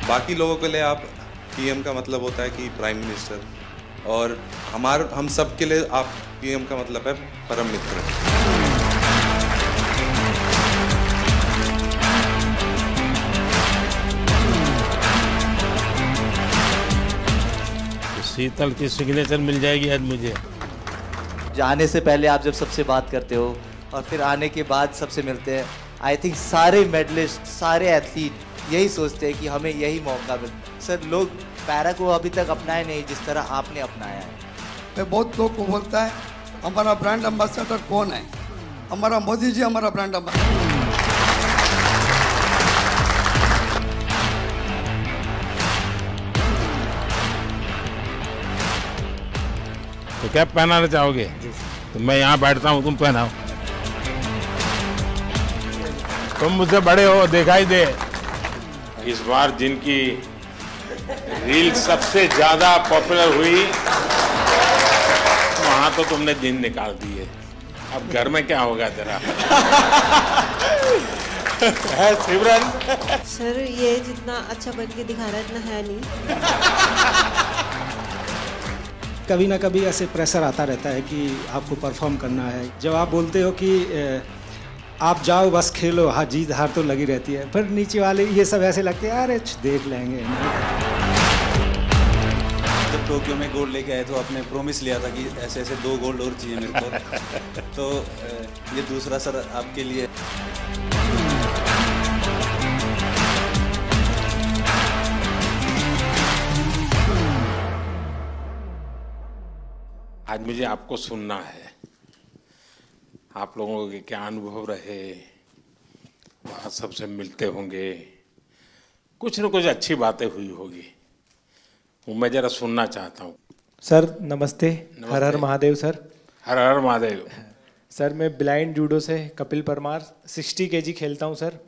बाकी लोगों के लिए आप पीएम का मतलब होता है कि प्राइम मिनिस्टर, और हम सब के लिए आप पीएम का मतलब है परम मित्र। शीतल की सिग्नेचर मिल जाएगी आज मुझे। आने से पहले आप जब सबसे बात करते हो और फिर आने के बाद सबसे मिलते हैं, आई थिंक सारे मेडलिस्ट, सारे एथलीट यही सोचते हैं कि हमें यही मौका मिले। सर, लोग पैरा को अभी तक अपनाए नहीं जिस तरह आपने अपनाया है। मैं बहुत लोग को बोलता है हमारा ब्रांड एम्बेसडर कौन है? हमारा मोदी जी हमारा ब्रांड एम्बेसडर। तो क्या पहनाना चाहोगे? तो मैं यहाँ बैठता हूँ, तुम पहनाओ। तुम मुझसे बड़े हो, दिखाई दे। इस बार जिनकी रील सबसे ज्यादा पॉपुलर हुई, वहां तो तुमने दिन निकाल दिए। अब घर में क्या होगा तेरा? है सिमरन? सर, ये जितना अच्छा बन के दिखा रहा है इतना है नहीं। कभी ना कभी ऐसे प्रेशर आता रहता है कि आपको परफॉर्म करना है। जब आप बोलते हो कि आप जाओ बस खेलो, हाँ जीत हार तो लगी रहती है, फिर नीचे वाले ये सब ऐसे लगते हैं अरे देख लेंगे। जब टोक्यो में गोल्ड लेके आए तो आपने प्रॉमिस लिया था कि ऐसे ऐसे 2 गोल्ड और चाहिए मेरे को। तो ये दूसरा सर आपके लिए। आज मुझे आपको सुनना है, आप लोगों के क्या अनुभव रहे, वहाँ सबसे मिलते होंगे, कुछ न कुछ अच्छी बातें हुई होगी, वो मैं जरा सुनना चाहता हूँ। सर नमस्ते, हर हर महादेव सर। हर हर महादेव। सर, मैं ब्लाइंड जूडो से कपिल परमार 60 kg खेलता हूँ सर।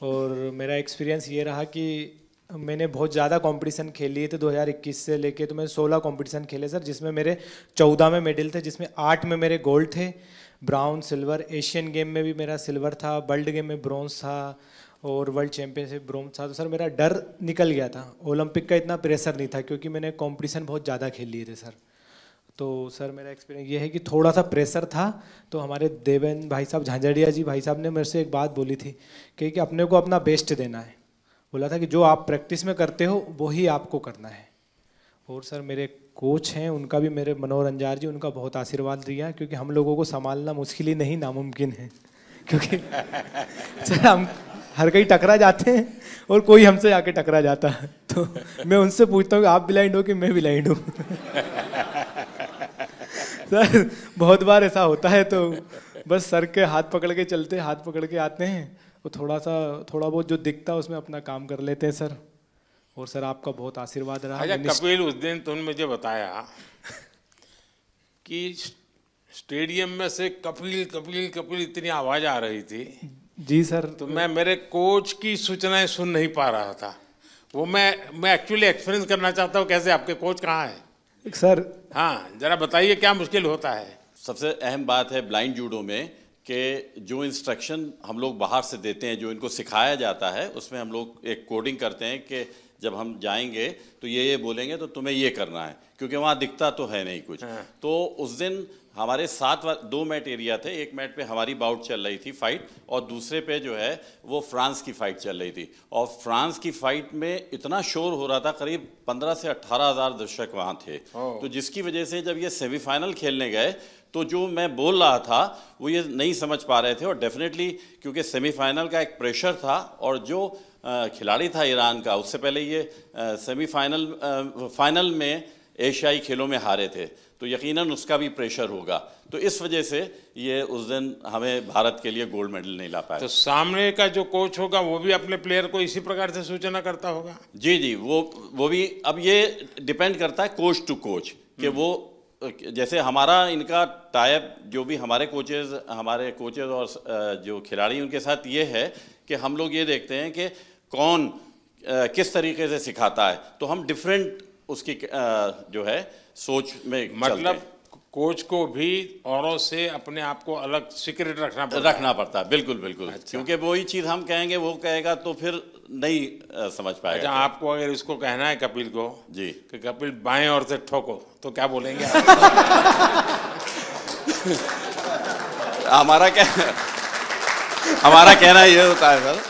और मेरा एक्सपीरियंस ये रहा कि मैंने बहुत ज़्यादा कंपटीशन खेल लिए थे। 2021 से लेके तो मैंने 16 कंपटीशन खेले सर, जिसमें मेरे 14 में मेडल थे, जिसमें 8 में मेरे गोल्ड थे, ब्राउन, सिल्वर। एशियन गेम में भी मेरा सिल्वर था, वर्ल्ड गेम में ब्रॉन्ज था और वर्ल्ड चैंपियनशिप ब्रॉन्ज था। तो सर मेरा डर निकल गया था, ओलंपिक का इतना प्रेशर नहीं था क्योंकि मैंने कंपटीशन बहुत ज़्यादा खेल लिए थे सर। तो सर मेरा एक्सपीरियंस ये है कि थोड़ा सा प्रेशर था। तो हमारे देवेंद्र भाई साहब, झांझड़िया जी भाई साहब ने मेरे से एक बात बोली थी कि अपने को अपना बेस्ट देना है। बोला था कि जो आप प्रैक्टिस में करते हो वही आपको करना है। और सर मेरे कोच हैं, उनका भी, मेरे मनोहर अंजार जी, उनका बहुत आशीर्वाद दिया, क्योंकि हम लोगों को संभालना मुश्किल ही नहीं नामुमकिन है। क्योंकि सर हम हर कहीं टकरा जाते हैं और कोई हमसे आके टकरा जाता है। तो मैं उनसे पूछता हूँ कि आप ब्लाइंड हो कि मैं ब्लाइंड हूँ। सर बहुत बार ऐसा होता है, तो बस सर के हाथ पकड़ के चलते, हाथ पकड़ के आते हैं, तो थोड़ा बहुत जो दिखता है उसमें अपना काम कर लेते हैं सर। और सर आपका बहुत आशीर्वाद रहा। अच्छा कपिल, उस दिन तुमने मुझे बताया कि स्टेडियम में से कपिल कपिल कपिल इतनी आवाज आ रही थी। जी सर। तो मैं मेरे कोच की सूचनाएं सुन नहीं पा रहा था। वो मैं एक्चुअली एक्सपीरियंस करना चाहता हूँ, कैसे आपके कोच कहाँ है सर? हाँ जरा बताइए क्या मुश्किल होता है। सबसे अहम बात है ब्लाइंड जूडो में कि जो इंस्ट्रक्शन हम लोग बाहर से देते हैं, जो इनको सिखाया जाता है, उसमें हम लोग एक कोडिंग करते हैं कि जब हम जाएंगे तो ये बोलेंगे तो तुम्हें ये करना है, क्योंकि वहाँ दिखता तो है नहीं कुछ। तो उस दिन हमारे 2 मैट एरिया थे। एक मैट पे हमारी बाउट चल रही थी फाइट, और दूसरे पे जो है वो फ्रांस की फाइट चल रही थी। और फ्रांस की फाइट में इतना शोर हो रहा था, करीब 15 से 18 हज़ार दर्शक वहाँ थे। तो जिसकी वजह से जब ये सेमीफाइनल खेलने गए तो जो मैं बोल रहा था वो ये नहीं समझ पा रहे थे। और डेफिनेटली क्योंकि सेमीफाइनल का एक प्रेशर था, और जो खिलाड़ी था ईरान का, उससे पहले ये फाइनल में एशियाई खेलों में हारे थे, तो यकीनन उसका भी प्रेशर होगा। तो इस वजह से ये उस दिन हमें भारत के लिए गोल्ड मेडल नहीं ला पाया। तो सामने का जो कोच होगा वो भी अपने प्लेयर को इसी प्रकार से सूचना करता होगा? जी जी, वो भी। अब ये डिपेंड करता है कोच टू कोच कि वो, जैसे हमारा इनका टाइप, जो भी हमारे कोचेज और जो खिलाड़ी उनके साथ ये है कि हम लोग ये देखते हैं कि कौन किस तरीके से सिखाता है, तो हम डिफरेंट उसकी जो है सोच में मतलब कोच को भी औरों से अपने आप को अलग सीक्रेट रखना पड़ता है। बिल्कुल बिल्कुल। अच्छा। क्योंकि वही चीज़ हम कहेंगे वो कहेगा तो फिर नहीं समझ पाएगा। अच्छा, आपको अगर इसको कहना है कपिल को जी कि कपिल बाएं ओर से ठोको तो क्या बोलेंगे? हमारा कहना ये होता है सर,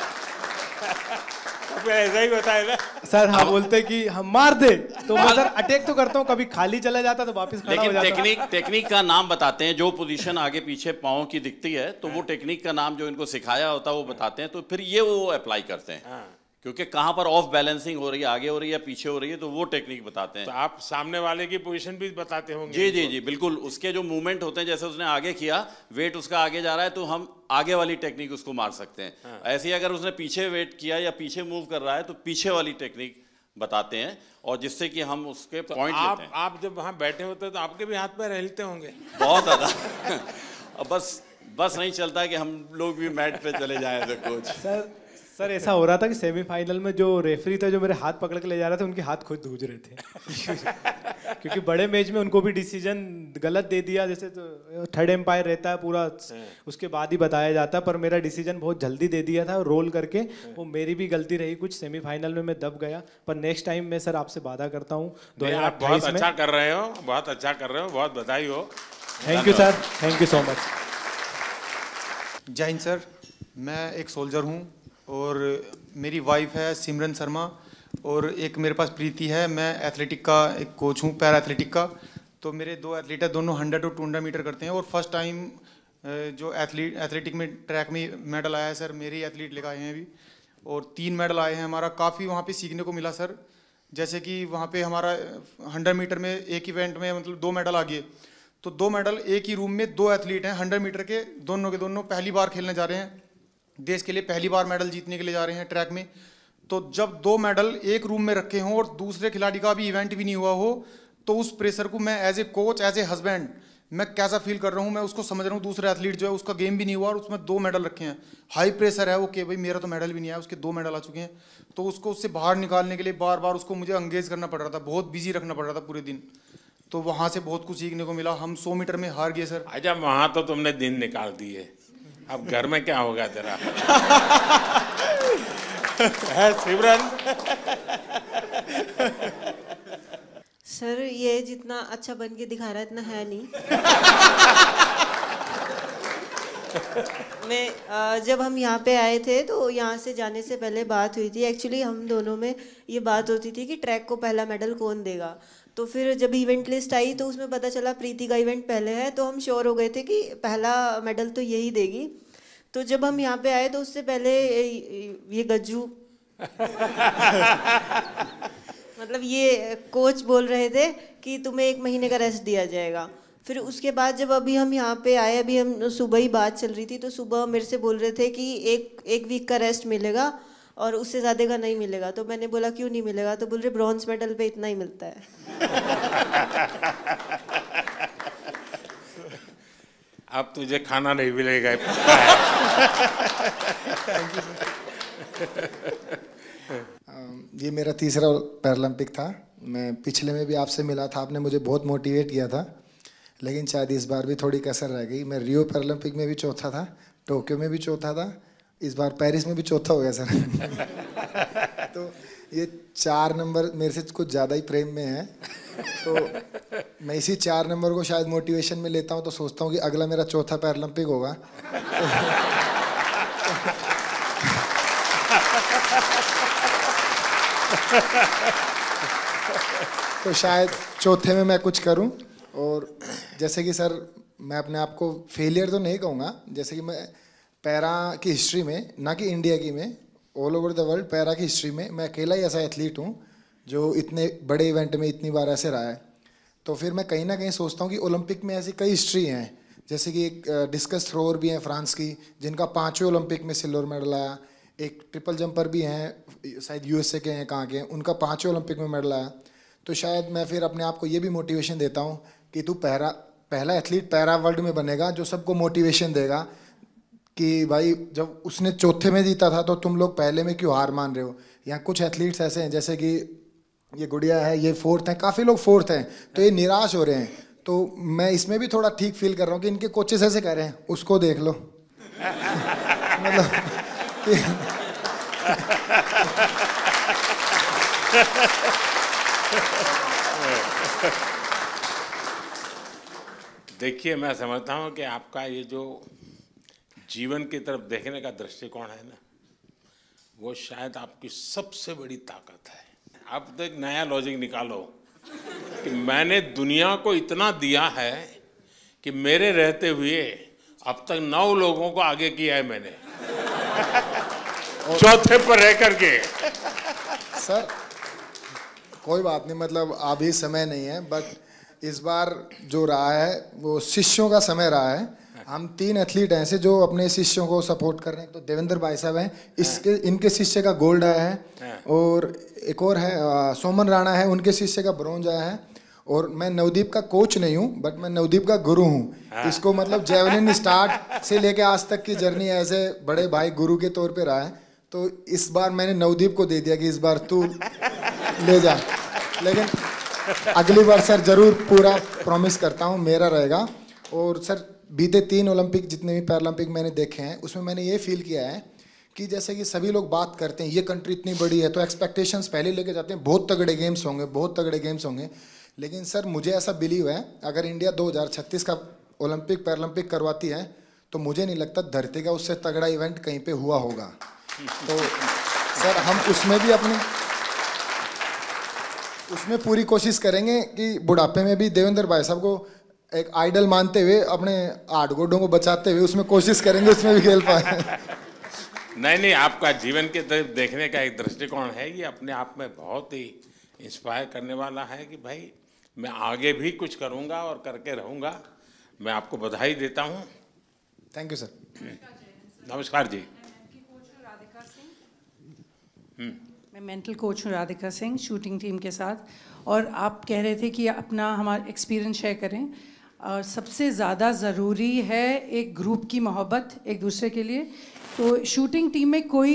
ऐसा ही होता है ना सर। हम बोलते कि हम मार दे तो मैं सर अटैक तो करता हूँ, कभी खाली चला जाता तो वापस खड़ा हो जाता। लेकिन टेक्निक का नाम बताते हैं, जो पोजीशन आगे पीछे पाँव की दिखती है तो वो टेक्निक का नाम जो इनको सिखाया होता है वो बताते हैं, तो फिर ये वो अप्लाई करते हैं। क्योंकि कहाँ पर ऑफ बैलेंसिंग हो रही है, आगे हो रही है पीछे हो रही है, तो वो टेक्निक बताते हैं। तो आप सामने वाले की पोजीशन भी बताते होंगे? जी जी जी बिल्कुल। उसके जो मूवमेंट होते हैं, जैसे उसने आगे किया, वेट उसका आगे जा रहा है तो हम आगे वाली टेक्निक उसको मार सकते हैं। ऐसे ही अगर उसने पीछे वेट किया या पीछे मूव कर रहा है तो पीछे वाली टेक्निक बताते हैं, और जिससे कि हम उसके पॉइंट लेते हैं। आप जब वहाँ बैठे होते हैं तो आपके भी हाथ पैर हिलते होंगे? बहुत ज्यादा। बस नहीं चलता कि हम लोग भी मैट पे चले जाएं तो कोच। सर ऐसा हो रहा था कि सेमीफाइनल में जो रेफरी थे जो मेरे हाथ पकड़ के ले जा रहे थे, उनके हाथ खुद धूज रहे थे। क्योंकि बड़े मैच में उनको भी डिसीजन गलत दे दिया, जैसे तो थर्ड एम्पायर रहता है पूरा, उसके बाद ही बताया जाता है, पर मेरा डिसीजन बहुत जल्दी दे दिया था रोल करके। वो मेरी भी गलती रही कुछ, सेमीफाइनल में मैं दब गया। पर नेक्स्ट टाइम मैं सर आपसे वादा करता हूँ 2028 में। अच्छा कर रहे हो, बहुत अच्छा कर रहे हो, बहुत बधाई हो। Thank you sir, thank you so much. जय हिंद सर, मैं एक सोल्जर हूँ और मेरी वाइफ है सिमरन शर्मा, और एक मेरे पास प्रीति है। मैं एथलेटिक का एक कोच हूँ, पैरा एथलेटिक का। तो मेरे दो एथलीट है, दोनों 100 और 200 मीटर करते हैं। और फर्स्ट टाइम जो एथलेटिक में ट्रैक में मेडल आया है सर, मेरे ही एथलीट लेकर आए हैं अभी, और 3 मेडल आए हैं। हमारा काफ़ी वहाँ पे सीखने को मिला सर। जैसे कि वहाँ पे हमारा 100 मीटर में एक इवेंट में मतलब 2 मेडल आ गए, तो 2 मेडल एक ही रूम में 2 एथलीट हैं 100 मीटर के, दोनों के दोनों पहली बार खेलने जा रहे हैं, देश के लिए पहली बार मेडल जीतने के लिए जा रहे हैं ट्रैक में। तो जब 2 मेडल एक रूम में रखे हों और दूसरे खिलाड़ी का भी इवेंट भी नहीं हुआ हो, तो उस प्रेशर को मैं as a coach, as a husband, मैं कैसा फील कर रहा हूँ, मैं उसको समझ रहा हूँ। दूसरा एथलीट जो है उसका गेम भी नहीं हुआ और उसमें 2 मेडल रखे हैं, हाई प्रेशर है वो कि भाई मेरा तो मेडल भी नहीं आया, उसके 2 मेडल आ चुके हैं। तो उसको उससे बाहर निकालने के लिए बार बार उसको मुझे एंगेज करना पड़ रहा था, बहुत बिजी रखना पड़ रहा था पूरे दिन। तो वहाँ से बहुत कुछ सीखने को मिला। हम 100 मीटर में हार गए सर। अच्छा, वहाँ तो तुमने दिन निकाल दिए, अब घर में क्या होगा तेरा? है सिमरन? सर ये जितना अच्छा बन के दिखा रहा है इतना है नहीं। मैं जब हम यहाँ पे आए थे तो यहाँ से जाने से पहले बात हुई थी, एक्चुअली हम दोनों में ये बात होती थी कि ट्रैक को पहला मेडल कौन देगा। तो फिर जब इवेंट लिस्ट आई तो उसमें पता चला प्रीति का इवेंट पहले है, तो हम श्योर हो गए थे कि पहला मेडल तो यही देगी। तो जब हम यहाँ पे आए तो उससे पहले ये गज्जू मतलब ये कोच बोल रहे थे कि तुम्हें 1 महीने का रेस्ट दिया जाएगा। फिर उसके बाद जब अभी हम यहाँ पे आए, अभी हम सुबह ही बात चल रही थी, तो सुबह मेरे से बोल रहे थे कि एक वीक का रेस्ट मिलेगा और उससे ज़्यादा का नहीं मिलेगा। तो मैंने बोला क्यों नहीं मिलेगा, तो बोल रहे ब्रॉन्ज मेडल पे इतना ही मिलता है। अब तुझे खाना नहीं मिलेगा। ये मेरा तीसरा पैरालंपिक था। मैं पिछले में भी आपसे मिला था, आपने मुझे बहुत मोटिवेट किया था, लेकिन शायद इस बार भी थोड़ी कसर रह गई। मैं रियो पैरालंपिक में भी चौथा था, टोक्यो में भी चौथा था, इस बार पेरिस में भी चौथा हो गया सर। तो ये 4 नंबर मेरे से कुछ ज़्यादा ही प्रेम में है, तो मैं इसी 4 नंबर को शायद मोटिवेशन में लेता हूँ। तो सोचता हूँ कि अगला मेरा चौथा पैरालंपिक होगा। तो शायद चौथे में मैं कुछ करूं। और जैसे कि सर मैं अपने आप को फेलियर तो नहीं कहूँगा, जैसे कि मैं पैरा की हिस्ट्री में, ना कि इंडिया की में, all over the world para की हिस्ट्री में मैं अकेला ही ऐसा एथलीट हूँ जो इतने बड़े इवेंट में इतनी बार ऐसे रहा है। तो फिर मैं कहीं ना कहीं सोचता हूँ कि ओलंपिक में ऐसी कई हिस्ट्री हैं, जैसे कि एक डिस्कस थ्रोअर भी हैं फ्रांस की, जिनका 5वें ओलंपिक में सिल्वर मेडल आया। एक ट्रिपल जंपर भी हैं, शायद यूएसए के हैं, कहाँ के हैं, उनका 5वें ओलंपिक में मेडल आया। तो शायद मैं फिर अपने आप को ये भी मोटिवेशन देता हूँ कि तू पहला एथलीट पैरा वर्ल्ड में बनेगा जो सबको मोटिवेशन देगा कि भाई जब उसने चौथे में जीता था तो तुम लोग पहले में क्यों हार मान रहे हो। यहाँ कुछ एथलीट्स ऐसे हैं, जैसे कि ये गुड़िया है, ये 4th हैं, काफ़ी लोग 4th हैं, तो ये निराश हो रहे हैं। तो मैं इसमें भी थोड़ा ठीक फील कर रहा हूँ कि इनके कोचेस ऐसे कह रहे हैं, उसको देख लो। मतलब देखिए, मैं समझता हूँ कि आपका ये जो जीवन की तरफ देखने का दृष्टिकोण है ना, वो शायद आपकी सबसे बड़ी ताकत है। आप तो एक नया लॉजिक निकालो कि मैंने दुनिया को इतना दिया है कि मेरे रहते हुए अब तक 9 लोगों को आगे किया है मैंने, चौथे पर रह करके। सर कोई बात नहीं, मतलब अभी समय नहीं है, बट इस बार जो रहा है वो शिष्यों का समय रहा है। हम 3 एथलीट हैं ऐसे जो अपने शिष्यों को सपोर्ट कर रहे हैं। तो देवेंद्र भाई साहब हैं, इसके इनके शिष्य का गोल्ड आया है, और एक और है सोमन राणा है, उनके शिष्य का ब्रॉन्ज आया है। और मैं नवदीप का कोच नहीं हूँ, बट मैं नवदीप का गुरु हूँ। इसको मतलब जेवलिन स्टार्ट से लेके आज तक की जर्नी ऐसे बड़े भाई गुरु के तौर पे रहा है। तो इस बार मैंने नवदीप को दे दिया कि इस बार तू ले जा, लेकिन अगली बार सर जरूर पूरा प्रॉमिस करता हूँ मेरा रहेगा। और सर बीते 3 ओलंपिक जितने भी पैरालंपिक मैंने देखे हैं, उसमें मैंने ये फील किया है कि जैसे कि सभी लोग बात करते हैं ये कंट्री इतनी बड़ी है, तो एक्सपेक्टेशंस पहले लेके जाते हैं, बहुत तगड़े गेम्स होंगे, बहुत तगड़े गेम्स होंगे। लेकिन सर मुझे ऐसा बिलीव है, अगर इंडिया 2036 का ओलंपिक पैरालंपिक करवाती है, तो मुझे नहीं लगता धरती का उससे तगड़ा इवेंट कहीं पे हुआ होगा। तो सर हम उसमें पूरी कोशिश करेंगे कि बुढ़ापे में भी देवेंद्र भाई साहब को एक आइडल मानते हुए, अपने 8 गोडों को बचाते हुए उसमें कोशिश करेंगे उसमें भी खेल पाए। नहीं, आपका जीवन के तरफ देखने का एक दृष्टिकोण है, ये अपने आप में बहुत ही इंस्पायर करने वाला है कि भाई मैं आगे भी कुछ करूंगा और करके रहूंगा। मैं आपको बधाई देता हूं। Thank you sir. नमस्कार जी। मैं मेंटल कोच हूँ राधिका सिंह, शूटिंग टीम के साथ। और आप कह रहे थे कि अपना हमारा एक्सपीरियंस शेयर करें। सबसे ज़्यादा ज़रूरी है एक ग्रुप की मोहब्बत एक दूसरे के लिए। तो शूटिंग टीम में कोई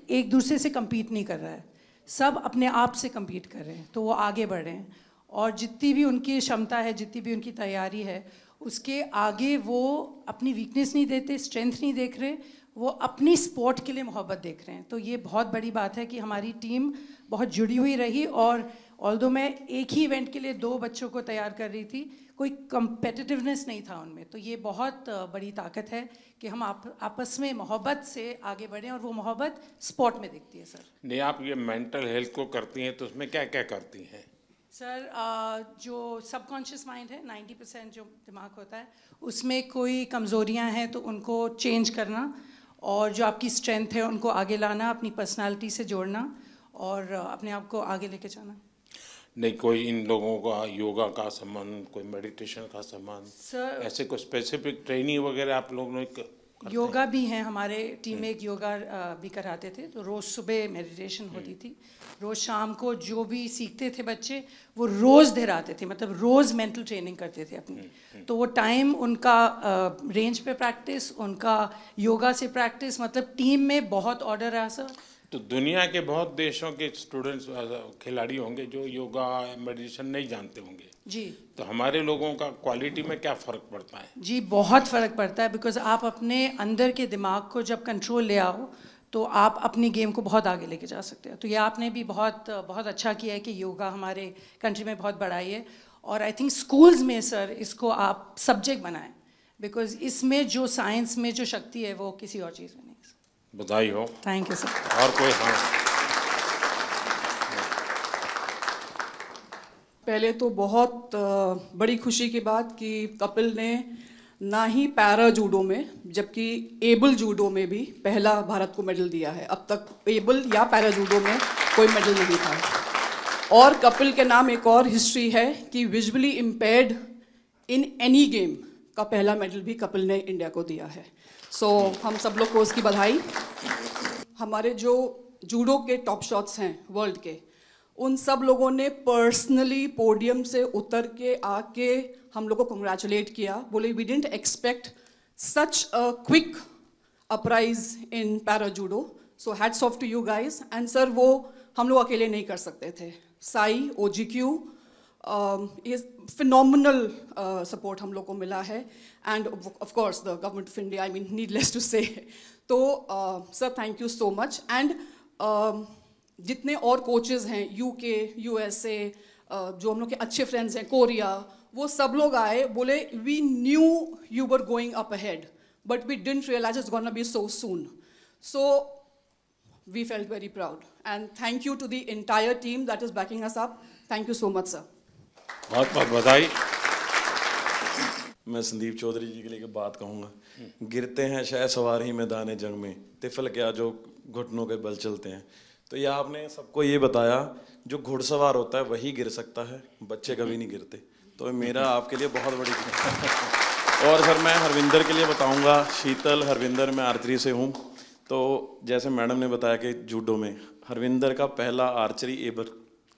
एक दूसरे से compete नहीं कर रहा है, सब अपने आप से compete कर रहे हैं, तो वो आगे बढ़ रहे हैं। और जितनी भी उनकी क्षमता है, जितनी भी उनकी तैयारी है, उसके आगे वो अपनी वीकनेस नहीं देते, स्ट्रेंथ नहीं देख रहे, वो अपनी स्पोर्ट के लिए मोहब्बत देख रहे हैं। तो ये बहुत बड़ी बात है कि हमारी टीम बहुत जुड़ी हुई रही। और ऑल्दो मैं एक ही इवेंट के लिए 2 बच्चों को तैयार कर रही थी, कोई कंपेटिटिवनेस नहीं था उनमें। तो ये बहुत बड़ी ताकत है कि हम आपस में मोहब्बत से आगे बढ़ें, और वो मोहब्बत स्पोर्ट में दिखती है। सर नहीं, आप ये मेंटल हेल्थ को करती हैं तो उसमें क्या क्या करती हैं? सर जो सबकॉन्शियस माइंड है, 90% जो दिमाग होता है, उसमें कोई कमज़ोरियां हैं तो उनको चेंज करना, और जो आपकी स्ट्रेंथ है उनको आगे लाना, अपनी पर्सनालिटी से जोड़ना और अपने आप को आगे लेके जाना। नहीं, कोई इन लोगों का योगा का संबंध, कोई मेडिटेशन का संबंध, सर ऐसे कोई स्पेसिफिक ट्रेनिंग वगैरह आप लोगों ने योगा भी हैं, हमारे टीम में एक योगा भी कराते थे। तो रोज़ सुबह मेडिटेशन होती थी, रोज़ शाम को जो भी सीखते थे बच्चे वो रोज़ दोहराते थे, मतलब रोज़ मेंटल ट्रेनिंग करते थे अपनी। तो वो टाइम उनका रेंज पे प्रैक्टिस, उनका योगा से प्रैक्टिस, मतलब टीम में बहुत ऑर्डर रहा सर। तो दुनिया के बहुत देशों के स्टूडेंट्स खिलाड़ी होंगे जो योगा मेडिटेशन नहीं जानते होंगे जी। तो हमारे लोगों का क्वालिटी में क्या फ़र्क पड़ता है? जी बहुत फ़र्क पड़ता है, बिकॉज आप अपने अंदर के दिमाग को जब कंट्रोल ले आओ तो आप अपनी गेम को बहुत आगे लेके जा सकते हो। तो ये आपने भी बहुत बहुत अच्छा किया है कि योगा हमारे कंट्री में बहुत बढ़ाई है। और आई थिंक स्कूल्स में सर इसको आप सब्जेक्ट बनाएं, बिकॉज इसमें जो साइंस में जो शक्ति है वो किसी और चीज़ में नहीं है। बधाई हो। Thank you sir. और कोई? हाँ, पहले तो बहुत बड़ी खुशी की बात कि कपिल ने ना ही पैरा जूडो में जबकि एबल जूडो में भी पहला भारत को मेडल दिया है। अब तक एबल या पैरा जूडो में कोई मेडल नहीं था। और कपिल के नाम एक और हिस्ट्री है कि visually impaired in any game का पहला मेडल भी कपिल ने इंडिया को दिया है। सो हम सब लोग को उसकी बधाई। हमारे जो जूडो के टॉप शॉट्स हैं वर्ल्ड के, उन सब लोगों ने पर्सनली पोडियम से उतर के आके हम लोग को कंग्रेचुलेट किया, बोले we didn't expect such a quick uprise in para judo, so hats off to you guys. And sir वो हम लोग अकेले नहीं कर सकते थे। साई, OGQ, ये फिनोमिनल सपोर्ट हम लोग को मिला है and of course the government of India, I mean needless to say. तो sir thank you so much. And जितने और कोचेस हैं यूके, यूएसए, जो हम लोग के अच्छे फ्रेंड्स हैं, कोरिया, वो सब लोग आए, बोले we knew you were going up ahead but we didn't realize it's gonna be so soon. So we felt very proud and thank you to the entire team that is backing us up. Thank you so much sir. बहुत बहुत बधाई। मैं संदीप चौधरी जी के लिए बात कहूँगा। गिरते हैं शायद सवार ही मैदान जंग में, तिफल क्या जो घुटनों के बल चलते हैं। तो यह आपने सबको ये बताया जो घुड़सवार होता है वही गिर सकता है, बच्चे कभी नहीं गिरते। तो मेरा आपके लिए बहुत बड़ी और सर मैं हरविंदर के लिए बताऊँगा। शीतल हरविंदर, मैं आर्चरी से हूँ। तो जैसे मैडम ने बताया कि जूडो में हरविंदर का पहला आर्चरी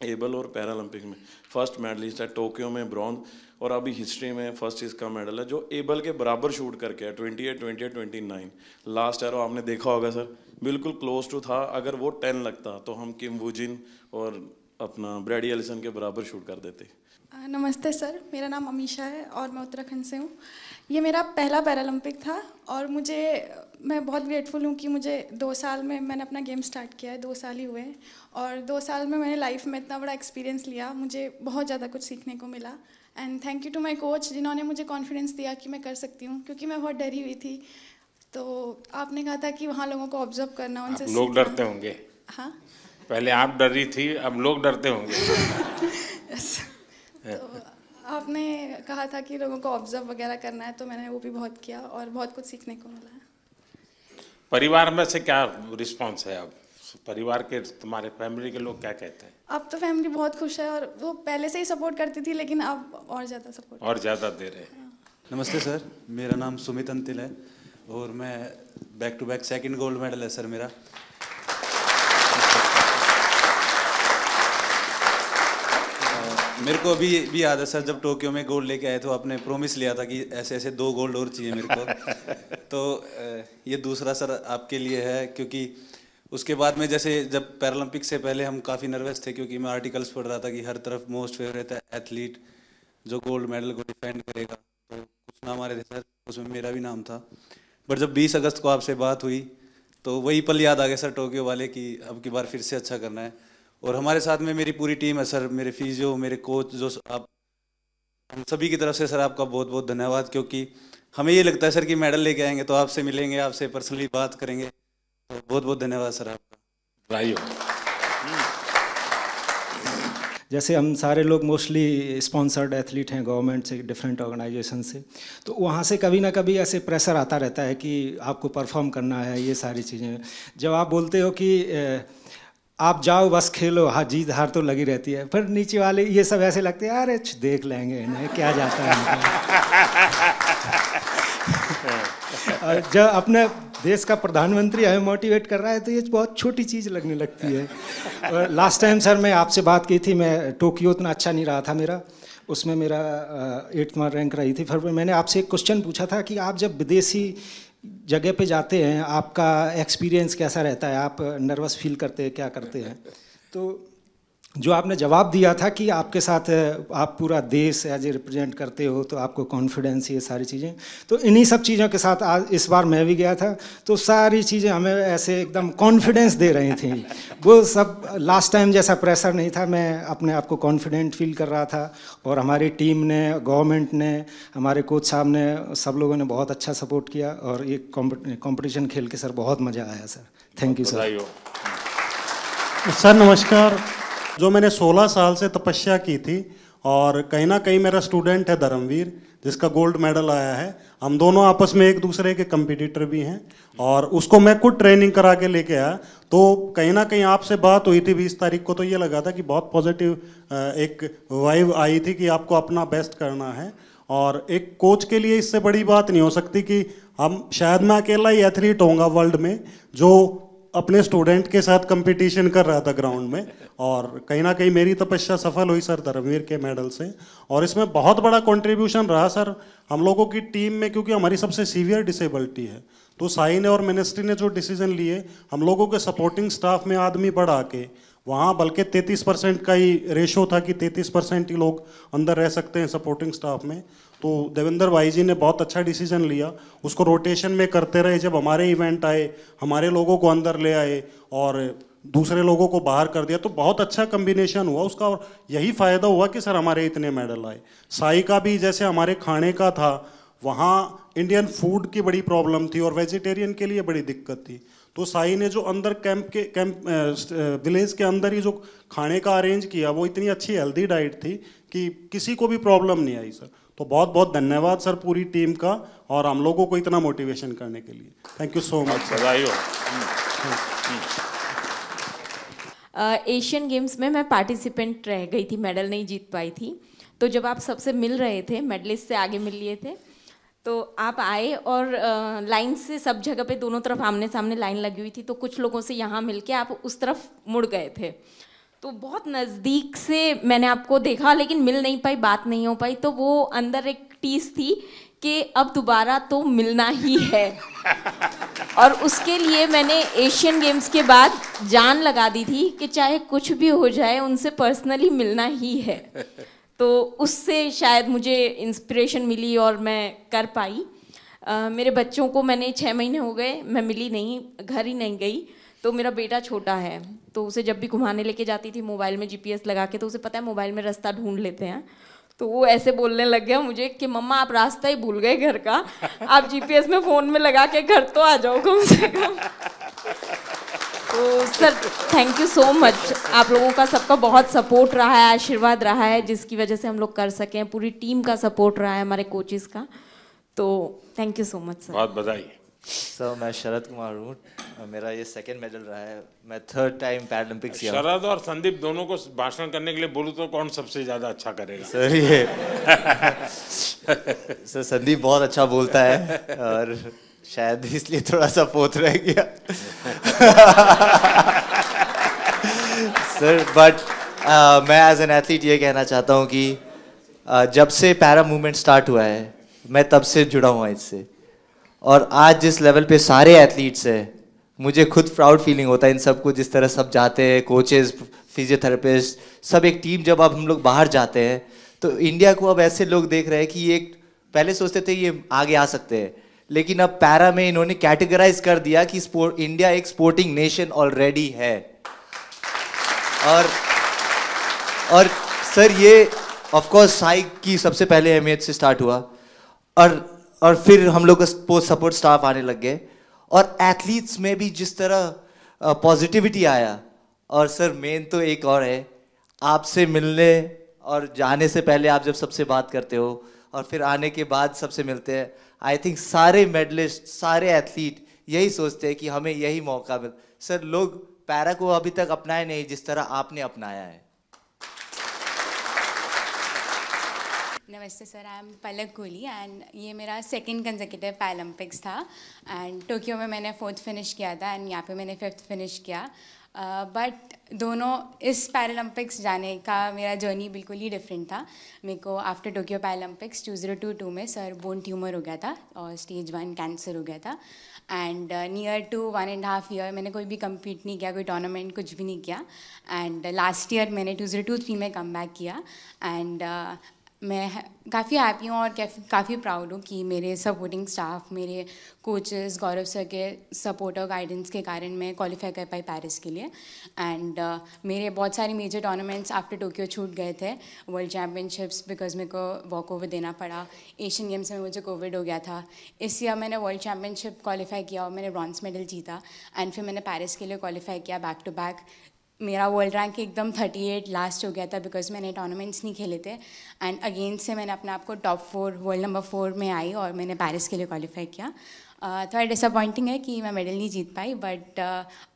एबल और पैरालंपिक में फर्स्ट मेडलिस्ट है, टोक्यो में ब्रॉन्ज, और अभी हिस्ट्री में फर्स्ट इसका मेडल है जो एबल के बराबर शूट करके है 28, 28, 29। लास्ट एरो आपने देखा होगा सर, बिल्कुल क्लोज टू था। अगर वो 10 लगता तो हम किम वुजिन और अपना ब्रैडी एलिसन के बराबर शूट कर देते। नमस्ते सर, मेरा नाम अमीशा है और मैं उत्तराखंड से हूँ। ये मेरा पहला पैरालंपिक था और मैं बहुत ग्रेटफुल हूँ कि मुझे 2 साल में मैंने अपना गेम स्टार्ट किया है, 2 साल ही हुए हैं और 2 साल में मैंने लाइफ में इतना बड़ा एक्सपीरियंस लिया, मुझे बहुत ज़्यादा कुछ सीखने को मिला। And thank you to my coach जिन्होंने मुझे कॉन्फिडेंस दिया कि मैं कर सकती हूँ, क्योंकि मैं बहुत डरी हुई थी। तो आपने कहा था कि वहाँ लोगों को ऑब्जर्व करना, उनसे सीखना। लोग डरते होंगे। हाँ, पहले आप डर रही थी, अब लोग डरते होंगे। तो आपने कहा था कि लोगों को ऑब्जर्व वगैरह करना है, तो मैंने वो भी बहुत किया और बहुत कुछ सीखने को मिला है। परिवार में से क्या रिस्पांस है? अब परिवार के, तुम्हारे फैमिली के लोग क्या कहते हैं? अब तो फैमिली बहुत खुश है और वो पहले से ही सपोर्ट करती थी, लेकिन अब और ज़्यादा सपोर्ट, और ज़्यादा दे रहे हैं। नमस्ते सर, मेरा नाम सुमित अंतिल है और मैं back to back 2nd gold medal है सर मेरा। मेरे को भी याद है सर, जब टोक्यो में गोल्ड लेके आए तो आपने प्रॉमिस लिया था कि ऐसे ऐसे 2 गोल्ड और चाहिए मेरे को। तो ये दूसरा सर आपके लिए है, क्योंकि उसके बाद में जैसे जब पैरालंपिक से पहले हम काफ़ी नर्वस थे, क्योंकि मैं आर्टिकल्स पढ़ रहा था कि हर तरफ मोस्ट फेवरेट एथलीट जो गोल्ड मेडल को डिफेंड करेगा, तो कुछ नाम आ रहे थे सर, उसमें मेरा भी नाम था। बट जब 20 अगस्त को आपसे बात हुई तो वही पल याद आ गया सर, टोक्यो वाले, कि अब की बार फिर से अच्छा करना है। और हमारे साथ में मेरी पूरी टीम है सर, मेरे फिजियो, मेरे कोच, जो आप हम सभी की तरफ से सर आपका बहुत बहुत धन्यवाद। क्योंकि हमें ये लगता है सर कि मेडल लेके आएंगे तो आपसे मिलेंगे, आपसे पर्सनली बात करेंगे, तो बहुत बहुत धन्यवाद सर आपका। भाइयों, जैसे हम सारे लोग मोस्टली स्पॉन्सर्ड एथलीट हैं गवर्नमेंट से, डिफरेंट ऑर्गेनाइजेशन से, तो वहाँ से कभी ना कभी ऐसे प्रेशर आता रहता है कि आपको परफॉर्म करना है, ये सारी चीज़ें। जब आप बोलते हो कि आप जाओ बस खेलो, हाँ जीत हार तो लगी रहती है, पर नीचे वाले ये सब ऐसे लगते हैं अरे देख लेंगे इन्हें क्या जाता है। और जब अपने देश का प्रधानमंत्री हमें मोटिवेट कर रहा है तो ये बहुत छोटी चीज़ लगने लगती है। और लास्ट टाइम सर मैं आपसे बात की थी, मैं टोक्यो उतना अच्छा नहीं रहा था मेरा, उसमें मेरा 8वां रैंक रही थी। फिर मैंने आपसे एक क्वेश्चन पूछा था कि आप जब विदेशी जगह पे जाते हैं आपका एक्सपीरियंस कैसा रहता है, आप नर्वस फील करते हैं, क्या करते हैं? तो जो आपने जवाब दिया था कि आपके साथ आप पूरा देश एज ए रिप्रेजेंट करते हो तो आपको कॉन्फिडेंस, ये सारी चीज़ें, तो इन्हीं सब चीज़ों के साथ आज इस बार मैं भी गया था, तो सारी चीज़ें हमें ऐसे एकदम कॉन्फिडेंस दे रही थी। वो सब लास्ट टाइम जैसा प्रेशर नहीं था, मैं अपने आप को कॉन्फिडेंट फील कर रहा था। और हमारी टीम ने, गवर्नमेंट ने, हमारे कोच साहब ने, सब लोगों ने बहुत अच्छा सपोर्ट किया और ये कॉम्पिटिशन खेल के सर बहुत मज़ा आया sir. Thank you sir. Sir नमस्कार। जो मैंने 16 साल से तपस्या की थी और कहीं ना कहीं मेरा स्टूडेंट है धर्मवीर जिसका गोल्ड मेडल आया है, हम दोनों आपस में एक दूसरे के कंपटीटर भी हैं और उसको मैं खुद ट्रेनिंग करा के लेके आया। तो कहीं ना कहीं आपसे बात हुई थी 20 तारीख को, तो ये लगा था कि बहुत पॉजिटिव एक वाइब आई थी कि आपको अपना बेस्ट करना है। और एक कोच के लिए इससे बड़ी बात नहीं हो सकती कि शायद मैं अकेला ही एथलीट होऊंगा वर्ल्ड में जो अपने स्टूडेंट के साथ कंपटीशन कर रहा था ग्राउंड में। और कहीं ना कहीं मेरी तपस्या सफल हुई सर धर्मवीर के मेडल से। और इसमें बहुत बड़ा कंट्रीब्यूशन रहा सर हम लोगों की टीम में, क्योंकि हमारी सबसे सीवियर डिसेबिलिटी है। तो साई ने और मिनिस्ट्री ने जो डिसीजन लिए, हम लोगों के सपोर्टिंग स्टाफ में आदमी बढ़ा के वहाँ बल्कि 33% का ही रेशो था कि 33% ही लोग अंदर रह सकते हैं सपोर्टिंग स्टाफ में। तो देवेंद्र भाई जी ने बहुत अच्छा डिसीजन लिया, उसको रोटेशन में करते रहे। जब हमारे इवेंट आए, हमारे लोगों को अंदर ले आए और दूसरे लोगों को बाहर कर दिया, तो बहुत अच्छा कम्बिनेशन हुआ उसका। और यही फ़ायदा हुआ कि सर हमारे इतने मेडल आए। साई का भी जैसे हमारे खाने का था, वहाँ इंडियन फूड की बड़ी प्रॉब्लम थी और वेजिटेरियन के लिए बड़ी दिक्कत थी। तो साई ने जो अंदर कैंप विलेज के अंदर ही जो खाने का अरेंज किया, वो इतनी अच्छी हेल्दी डाइट थी कि किसी को भी प्रॉब्लम नहीं आई सर। तो बहुत बहुत धन्यवाद सर पूरी टीम का, और हम लोगों को इतना मोटिवेशन करने के लिए। Thank you so much. बधाई हो। एशियन गेम्स में मैं पार्टिसिपेंट रह गई थी, मेडल नहीं जीत पाई थी। तो जब आप सबसे मिल रहे थे, मेडलिस्ट से आगे मिल लिए थे, तो आप आए और लाइन से सब जगह पे दोनों तरफ आमने सामने लाइन लगी हुई थी। तो कुछ लोगों से यहाँ मिलके आप उस तरफ मुड़ गए थे। तो बहुत नज़दीक से मैंने आपको देखा, लेकिन मिल नहीं पाई, बात नहीं हो पाई। तो वो अंदर एक टीस थी कि अब दोबारा तो मिलना ही है। और उसके लिए मैंने एशियन गेम्स के बाद जान लगा दी थी कि चाहे कुछ भी हो जाए, उनसे पर्सनली मिलना ही है। तो उससे शायद मुझे इंस्पिरेशन मिली और मैं कर पाई। मेरे बच्चों को मैंने 6 महीने हो गए, मैं मिली नहीं, घर ही नहीं गई। तो मेरा बेटा छोटा है, तो उसे जब भी घुमाने लेके जाती थी मोबाइल में GPS लगा के, तो उसे पता है मोबाइल में रास्ता ढूंढ लेते हैं। तो वो ऐसे बोलने लग गया मुझे कि मम्मा आप रास्ता ही भूल गए घर का, आप GPS में फ़ोन में लगा के घर तो आ जाओ कम से कम। तो sir thank you so much. आप लोगों का सबका बहुत सपोर्ट रहा है, आशीर्वाद रहा है, जिसकी वजह से हम लोग कर सकें। पूरी टीम का सपोर्ट रहा है, हमारे कोचेस का। तो thank you so much sir. बहुत बधाई। सर मैं शरद कुमार हूँ, मेरा ये 2nd मेडल रहा है। मैं 3rd टाइम पैरालंपिक्स किया। शरद और संदीप दोनों को भाषण करने के लिए बोलूँ तो कौन सबसे ज़्यादा अच्छा करेगा? सर ये सर संदीप बहुत अच्छा बोलता है और शायद इसलिए थोड़ा सा पोत रह गया। सर बट मैं एज एन एथलीट ये कहना चाहता हूँ कि जब से पैरा मूवमेंट स्टार्ट हुआ है, मैं तब से जुड़ा हुआ इससे। और आज जिस लेवल पे सारे एथलीट्स हैं, मुझे खुद प्राउड फीलिंग होता है इन सबको, जिस तरह सब जाते हैं, कोचेस, फिजियोथेरेपिस्ट, सब एक टीम। जब अब हम लोग बाहर जाते हैं तो इंडिया को अब ऐसे लोग देख रहे हैं कि ये पहले सोचते थे ये आगे आ सकते हैं, लेकिन अब पैरा में इन्होंने कैटेगराइज कर दिया कि इंडिया एक स्पोर्टिंग नेशन ऑलरेडी है। और सर ये ऑफ कोर्स साई की सबसे पहले अहमियत से स्टार्ट हुआ, और फिर हम लोग का सपोर्ट स्टाफ आने लग गए, और एथलीट्स में भी जिस तरह पॉजिटिविटी आया। और सर मेन तो एक और है, आपसे मिलने और जाने से पहले आप जब सबसे बात करते हो और फिर आने के बाद सबसे मिलते हैं, आई थिंक सारे मेडलिस्ट, सारे एथलीट यही सोचते हैं कि हमें यही मौका मिल। सर लोग पैरा को अभी तक अपनाए नहीं जिस तरह आपने अपनाया है। नमस्ते sir, I am Palak Kohli and ये मेरा 2nd कंसेक्यूटिव पैरालंपिक्स था। एंड टोक्यो में मैंने 4th फिनिश किया था एंड यहाँ पे मैंने 5th फिनिश किया। बट दोनों इस पैरालंपिक्स जाने का मेरा जर्नी बिल्कुल ही डिफरेंट था। मेरे को आफ्टर टोक्यो पैरालंपिक्स 2022 में सर बोन ट्यूमर हो गया था और स्टेज 1 कैंसर हो गया था। एंड नियर टू 1.5 ईयर मैंने कोई भी कम्पीट नहीं किया, कोई टूर्नामेंट कुछ भी नहीं किया। एंड लास्ट ईयर मैंने 2023 में कम बैक किया। एंड मैं काफ़ी हैप्पी हूँ और काफ़ी प्राउड हूँ कि मेरे सपोर्टिंग स्टाफ, मेरे कोचेस, गौरव सर के सपोर्ट और गाइडेंस के कारण मैं क्वालिफाई कर पाई पेरिस के लिए। एंड मेरे बहुत सारे मेजर टूर्नामेंट्स आफ्टर टोक्यो छूट गए थे, वर्ल्ड चैम्पियनशिप्स बिकॉज मेरे को वॉक ओवर देना पड़ा, एशियन गेम्स में मुझे कोविड हो गया था। इस ईयर मैंने वर्ल्ड चैम्पियनशिप क्वालिफाई किया और मैंने ब्रॉन्ज मेडल जीता। एंड फिर मैंने पेरिस के लिए क्वालिफाई किया बैक टू बैक। मेरा वर्ल्ड रैंक एकदम 38 लास्ट हो गया था बिकॉज मैंने टूर्नामेंट्स नहीं खेले थे। एंड अगेन से मैंने अपने आप को टॉप 4 वर्ल्ड नंबर 4 में आई और मैंने पेरिस के लिए क्वालिफाई किया। थोड़ा डिसअपॉइंटिंग है कि मैं मेडल नहीं जीत पाई, बट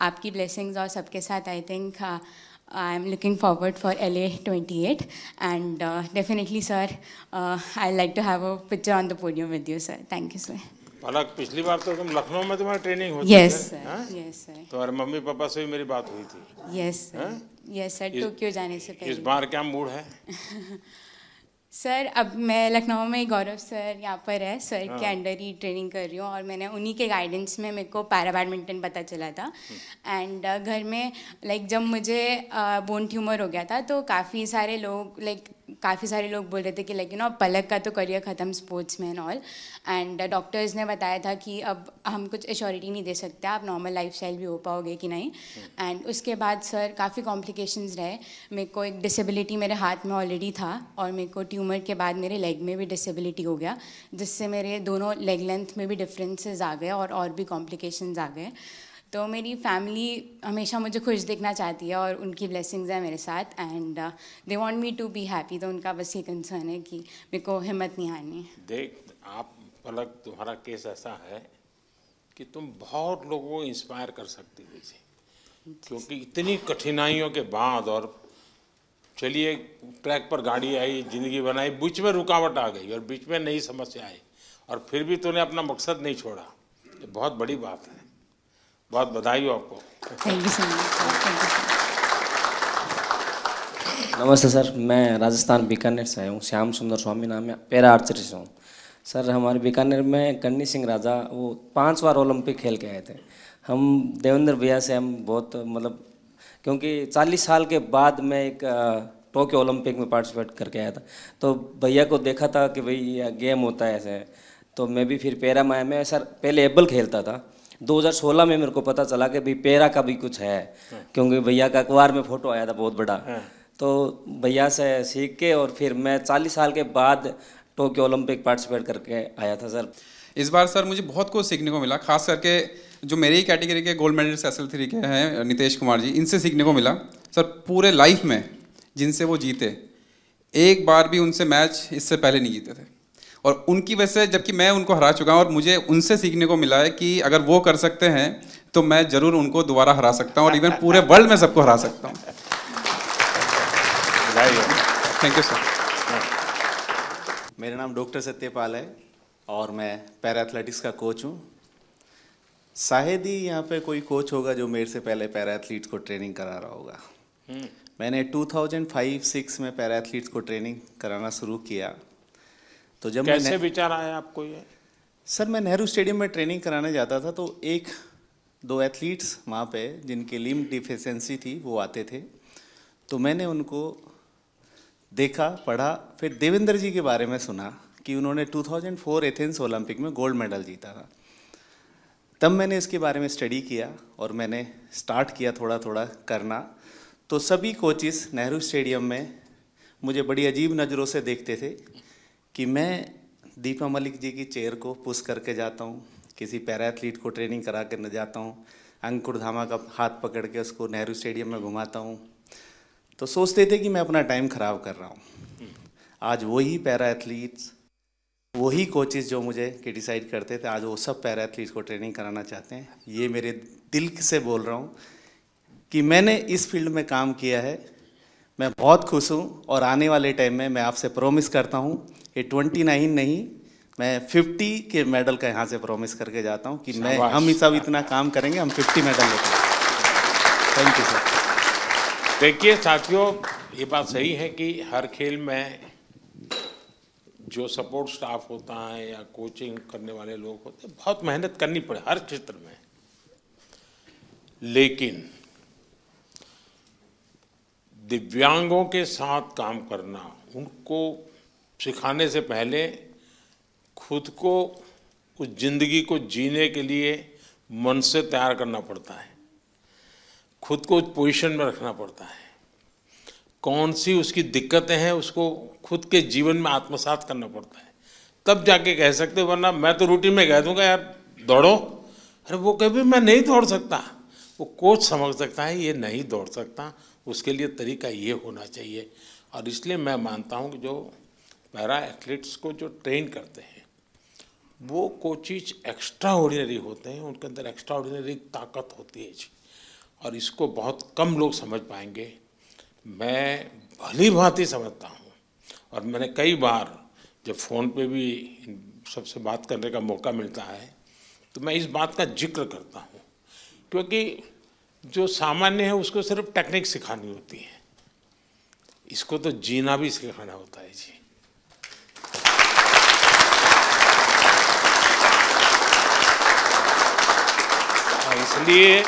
आपकी ब्लेसिंग्स और सबके साथ I think I am looking forward for LA 28 and definitely sir I like to have a picture on the podium with you sir. Thank you sir. Palak, पिछली बार तो तुम लखनऊ में तुम्हारी ट्रेनिंग होती Yes, sir. Yes, sir. तुम्हारे mummy papa से भी मेरी बात हुई थी। Yes, sir. Yes, sir. Tokyo जाने से पहले। इस बार क्या मूड है? सर अब मैं लखनऊ में गौरव सर यहाँ पर है, सर के हाँ। अंडर ही ट्रेनिंग कर रही हूँ और मैंने उन्हीं के गाइडेंस में मेरे को पैरा बैडमिंटन पता चला था। एंड घर में लाइक जब मुझे बोन ट्यूमर हो गया था तो काफ़ी सारे लोग बोल रहे थे कि लाइक पलक का तो करियर ख़त्म स्पोर्ट्स में एंड ऑल। एंड डॉक्टर्स ने बताया था कि अब हम कुछ एश्योरिटी नहीं दे सकते आप नॉर्मल लाइफस्टाइल भी हो पाओगे कि नहीं। एंड उसके बाद सर काफ़ी कॉम्प्लिकेशंस रहे। मेरे को एक डिसेबिलिटी मेरे हाथ में ऑलरेडी था और मेरे को ट्यूमर के बाद मेरे लेग में भी डिसेबिलिटी हो गया, जिससे मेरे दोनों लेग लेंथ में भी डिफरेंसेस आ गए और भी कॉम्प्लिकेशंस आ गए। तो मेरी फैमिली हमेशा मुझे खुश देखना चाहती है और उनकी ब्लेसिंग्स है मेरे साथ and they want me to be happy. तो उनका बस ये कंसर्न है कि मेरे को हिम्मत नहीं हारनी। देख आप पलक, तुम्हारा केस ऐसा है कि तुम बहुत लोगों को इंस्पायर कर सकती हो इसे, क्योंकि इतनी कठिनाइयों के बाद और चलिए ट्रैक पर गाड़ी आई, ज़िंदगी बनाई, बीच में रुकावट आ गई और बीच में नई समस्या आई और फिर भी तूने अपना मकसद नहीं छोड़ा। ये बहुत बड़ी बात है, बहुत बधाई हो आपको। Thank you so much. नमस्ते सर, मैं राजस्थान बीकानेर से आया हूँ। श्याम सुंदर स्वामी नाम है, पैरा आर्चरी से हूँ। सर हमारे बीकानेर में गन्नी सिंह राजा वो 5 बार ओलंपिक खेल के आए थे। हम देवेंद्र भैया से हम बहुत मतलब, क्योंकि 40 साल के बाद मैं एक टोक्यो ओलंपिक में पार्टिसिपेट करके आया था, तो भैया को देखा था कि भाई ये गेम होता है ऐसे, तो मैं भी फिर पैरा में आया। मैं सर पहले एबल खेलता था, 2016 में मेरे को पता चला कि भाई पैरा का भी कुछ है, क्योंकि भैया का अखबार में फोटो आया था बहुत बड़ा। तो भैया से सीख के और फिर मैं 40 साल के बाद टोक्यो ओलंपिक पार्टिसिपेट करके आया था सर। इस बार सर मुझे बहुत कुछ सीखने को मिला, खास करके जो मेरी ही कैटेगरी के गोल्ड मेडलिस्ट SL3 के हैं नितेश कुमार जी, इनसे सीखने को मिला। सर पूरे लाइफ में जिनसे वो जीते, एक बार भी उनसे मैच इससे पहले नहीं जीते थे और उनकी वजह से, जबकि मैं उनको हरा चुका हूँ और मुझे उनसे सीखने को मिला है कि अगर वो कर सकते हैं तो मैं ज़रूर उनको दोबारा हरा सकता हूँ और इवन पूरे वर्ल्ड में सबको हरा सकता हूँ। Thank you sir. मेरा नाम डॉक्टर सत्यपाल है और मैं पैरा एथलेटिक्स का कोच हूँ। शायद ही यहाँ पे कोई कोच होगा जो मेरे से पहले पैरा एथलीट्स को ट्रेनिंग करा रहा होगा। मैंने 2005-06 में पैरा एथलीट्स को ट्रेनिंग कराना शुरू किया। तो जब कैसे विचार आया आपको ये? सर मैं नेहरू स्टेडियम में ट्रेनिंग कराने जाता था, तो 1-2 एथलीट्स वहाँ पे जिनकी लिम्ब डिफिशेंसी थी वो आते थे, तो मैंने उनको देखा, पढ़ा, फिर देवेंद्र जी के बारे में सुना कि उन्होंने 2004 एथेंस ओलंपिक में गोल्ड मेडल जीता था। तब मैंने इसके बारे में स्टडी किया और मैंने स्टार्ट किया थोड़ा थोड़ा करना। तो सभी कोचेस नेहरू स्टेडियम में मुझे बड़ी अजीब नज़रों से देखते थे कि मैं दीपा मलिक जी की चेयर को पुश करके जाता हूँ, किसी पैरा एथलीट को ट्रेनिंग करा कर न जाता हूँ, अंकुर धामा का हाथ पकड़ के उसको नेहरू स्टेडियम में घुमाता हूँ। तो सोचते थे कि मैं अपना टाइम ख़राब कर रहा हूँ। आज वही पैरा एथलीट्स, वही कोचेस जो मुझे क्रिटिसाइड करते थे, आज वो सब पैरा एथलीट्स को ट्रेनिंग कराना चाहते हैं। ये मेरे दिल से बोल रहा हूँ कि मैंने इस फील्ड में काम किया है, मैं बहुत खुश हूँ और आने वाले टाइम में मैं आपसे प्रॉमिस करता हूँ ये 29 नहीं, मैं 50 के मेडल का यहाँ से प्रॉमिस करके जाता हूँ कि मैं हम ही सब इतना काम करेंगे, हम 50 मेडल लेते हैं। Thank you sir. देखिए साथियों, ये बात सही है कि हर खेल में जो सपोर्ट स्टाफ होता है या कोचिंग करने वाले लोग होते हैं, बहुत मेहनत करनी पड़े हर क्षेत्र में। लेकिन दिव्यांगों के साथ काम करना, उनको सिखाने से पहले खुद को उस जिंदगी को जीने के लिए मन से तैयार करना पड़ता है, खुद को उस पोजीशन में रखना पड़ता है। कौन सी उसकी दिक्कतें हैं उसको खुद के जीवन में आत्मसात करना पड़ता है, तब जाके कह सकते, वरना मैं तो रूटीन में कह दूंगा यार दौड़ो, अरे वो कभी मैं नहीं दौड़ सकता, वो कोच समझ सकता है ये नहीं दौड़ सकता, उसके लिए तरीका ये होना चाहिए। और इसलिए मैं मानता हूँ कि जो पैरा एथलीट्स को जो ट्रेन करते हैं वो कोचेज एक्स्ट्रा ऑर्डिनरी होते हैं, उनके अंदर एक्स्ट्रा ऑर्डिनरी ताकत होती है जी, और इसको बहुत कम लोग समझ पाएंगे। मैं भली भांति समझता हूँ और मैंने कई बार जब फ़ोन पे भी सबसे बात करने का मौका मिलता है तो मैं इस बात का जिक्र करता हूँ, क्योंकि जो सामान्य है उसको सिर्फ टेक्निक सिखानी होती है, इसको तो जीना भी सिखाना होता है जी। इसलिए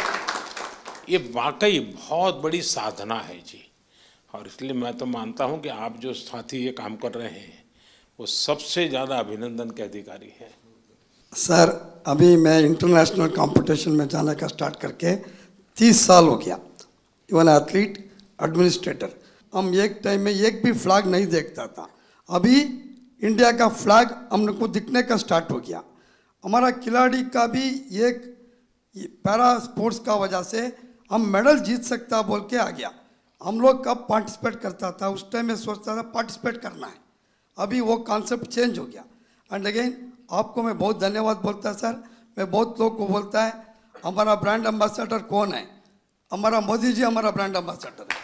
ये वाकई बहुत बड़ी साधना है जी, और इसलिए मैं तो मानता हूँ कि आप जो साथी ये काम कर रहे हैं वो सबसे ज़्यादा अभिनंदन के अधिकारी हैं। सर अभी मैं इंटरनेशनल कंपटीशन में जाने का स्टार्ट करके 30 साल हो गया। इवन एथलीट, एडमिनिस्ट्रेटर, हम एक टाइम में एक भी फ्लैग नहीं देखता था, अभी इंडिया का फ्लैग हम लोग को दिखने का स्टार्ट हो गया। हमारा खिलाड़ी का भी एक पैरा स्पोर्ट्स का वजह से हम मेडल जीत सकता बोल के आ गया। हम लोग कब पार्टिसिपेट करता था, उस टाइम में सोचता था पार्टिसिपेट करना है, अभी वो कॉन्सेप्ट चेंज हो गया। एंड अगेन आपको मैं बहुत धन्यवाद बोलता सर। मैं बहुत लोग को बोलता है हमारा ब्रांड एम्बेसडर कौन है, हमारा मोदी जी हमारा ब्रांड एम्बेसडर है।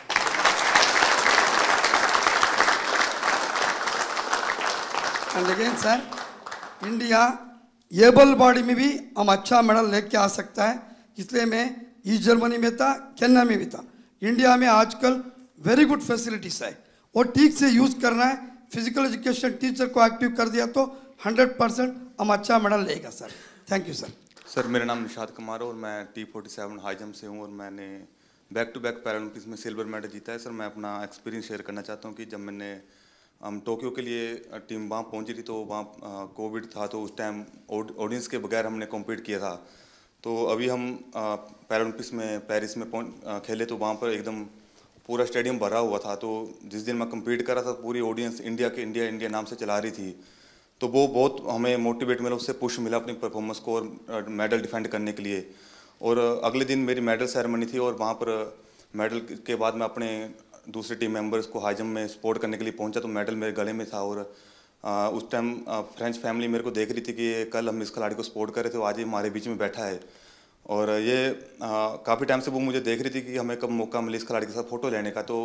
And again sir, India able body में भी हम अच्छा मेडल लेके आ सकता है, इसलिए मैं ईस्ट जर्मनी में था, केन्या में भी था। इंडिया में आजकल वेरी गुड फैसिलिटीज है, वो ठीक से यूज करना है। फिजिकल एजुकेशन टीचर को एक्टिव कर दिया तो 100% हम अच्छा मेडल लेगा sir. Thank you sir. Sir मेरा नाम निशाद कुमार है और मैं T47 हाई जंप से हूँ और मैंने बैक टू बैक पैरालंपिक्स में सिल्वर मेडल जीता है। सर मैं अपना एक्सपीरियंस शेयर करना चाहता हूँ कि जब मैंने हम टोक्यो के लिए टीम वहाँ पहुँची थी तो वहाँ कोविड था, तो उस टाइम ऑडियंस के बगैर हमने कॉम्पीट किया था। तो अभी हम पैरालंपिक्स में पेरिस में खेले तो वहाँ पर एकदम पूरा स्टेडियम भरा हुआ था। तो जिस दिन मैं कम्पीट कर रहा था पूरी ऑडियंस इंडिया नाम से चला रही थी, तो वो बहुत हमें मोटिवेट मिला, उससे पुश मिला अपनी परफॉर्मेंस को और मेडल डिफेंड करने के लिए। और अगले दिन मेरी मेडल सेरेमनी थी और वहाँ पर मेडल के बाद मैं अपने दूसरे टीम मेंबर्स को हाई जंप में सपोर्ट करने के लिए पहुंचा तो मेडल मेरे गले में था। और उस टाइम फ्रेंच फैमिली मेरे को देख रही थी कि कल हम इस खिलाड़ी को सपोर्ट कर रहे थे, तो आज ये हमारे बीच में बैठा है। और ये काफ़ी टाइम से वो मुझे देख रही थी कि हमें कब मौका मिले इस खिलाड़ी के साथ फ़ोटो लेने का। तो